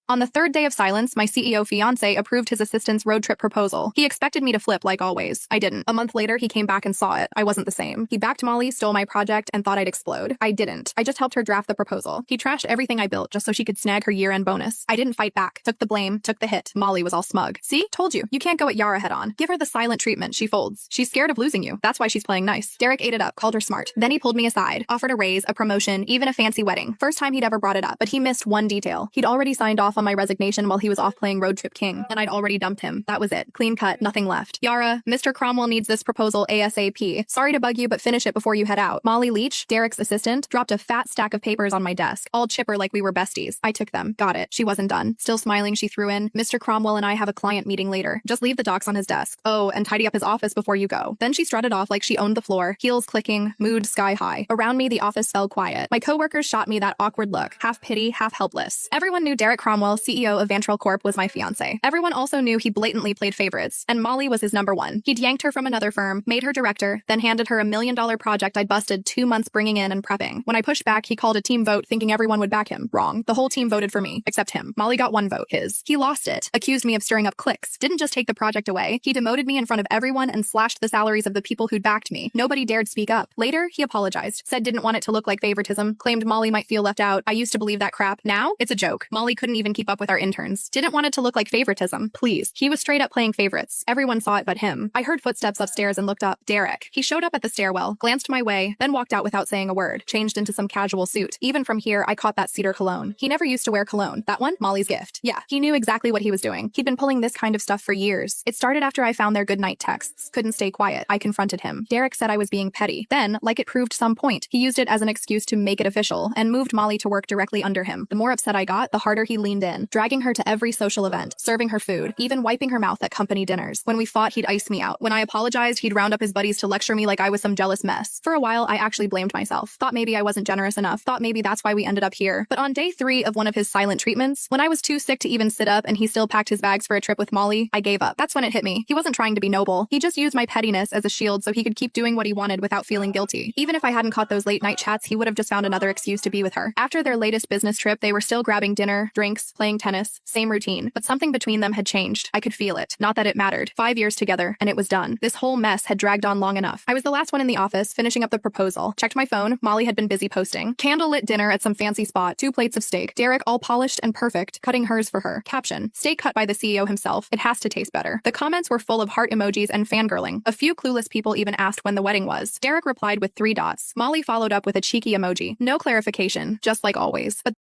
On the third day of silence, my CEO fiancé approved his assistant's road trip proposal. He expected me to flip like always. I didn't. A month later, he came back and saw it. I wasn't the same. He backed Molly, stole my project, and thought I'd explode. I didn't. I just helped her draft the proposal. He trashed everything I built just so she could snag her year-end bonus. I didn't fight back. Took the blame, took the hit. Molly was all smug. See? Told you. You can't go at Yara head-on. Give her the silent treatment. She folds. She's scared of losing you. That's why she's playing nice. Derek ate it up, called her smart. Then he pulled me aside, offered a raise, a promotion, even a fancy wedding. First time he'd ever brought it up, but he missed one detail. He'd already signed off on my resignation while he was off playing Road Trip King, and I'd already dumped him. That was it. Clean cut, nothing left. Yara, Mr. Cromwell needs this proposal ASAP. Sorry to bug you, but finish it before you head out. Molly Leach, Derek's assistant, dropped a fat stack of papers on my desk, all chipper like we were besties. I took them. Got it. She wasn't done. Still smiling, she threw in, Mr. Cromwell and I have a client meeting later. Just leave the docs on his desk. Oh, and tidy up his office before you go. Then she strutted off like she owned the floor, heels clicking, mood sky high. Around me, the office fell quiet. My coworkers shot me that awkward look, half pity, half helpless. Everyone knew Derek Cromwell, CEO of Vantral Corp, was my fiancé. Everyone also knew he blatantly played favorites, and Molly was his number one. He'd yanked her from another firm, made her director, then handed her $1 million project I'd busted 2 months bringing in and prepping. When I pushed back, he called a team vote thinking everyone would back him. Wrong. The whole team voted for me, except him. Molly got 1 vote, his. He lost it, accused me of stirring up cliques, didn't just take the project away, he demoted me in front of everyone and slashed the salaries of the people who'd backed me. Nobody dared speak up. Later, he apologized, said didn't want it to look like favoritism, claimed Molly might feel left out. I used to believe that crap. Now, it's a joke. Molly couldn't even keep up with our interns. Didn't want it to look like favoritism. Please. He was straight up playing favorites. Everyone saw it but him. I heard footsteps upstairs and looked up. Derek. He showed up at the stairwell, glanced my way, then walked out without saying a word, changed into some casual suit. Even from here, I caught that cedar cologne. He never used to wear cologne. That one? Molly's gift. Yeah, he knew exactly what he was doing. He'd been pulling this kind of stuff for years. It started after I found their goodnight texts. Couldn't stay quiet. I confronted him. Derek said I was being petty. Then, like it proved some point, he used it as an excuse to make it official and moved Molly to work directly under him. The more upset I got, the harder he leaned in, dragging her to every social event, serving her food, even wiping her mouth at company dinners. When we fought, he'd ice me out. When I apologized, he'd round up his buddies to lecture me like I was some jealous mess. For a while, I actually blamed myself. Thought maybe I wasn't generous enough. Thought maybe that's why we ended up here. But on day 3 of one of his silent treatments, when I was too sick to even sit up and he still packed his bags for a trip with Molly, I gave up. That's when it hit me. He wasn't trying to be noble. He just used my pettiness as a shield so he could keep doing what he wanted without feeling guilty. Even if I hadn't caught those late night chats, he would have just found another excuse to be with her. After their latest business trip, they were still grabbing dinner, drinks, playing tennis, same routine. But something between them had changed. I could feel it. Not that it mattered. 5 years together, and it was done. This whole mess had dragged on long enough. I was the last one in the office, finishing up the proposal. Checked my phone. Molly had been busy posting. Candlelit dinner at some fancy spot. 2 plates of steak. Derek, all polished and perfect, cutting hers for her. Caption: steak cut by the CEO himself. It has to taste better. The comments were full of heart emojis and fangirling. A few clueless people even asked when the wedding was. Derek replied with 3 dots. Molly followed up with a cheeky emoji. No clarification, just like always. But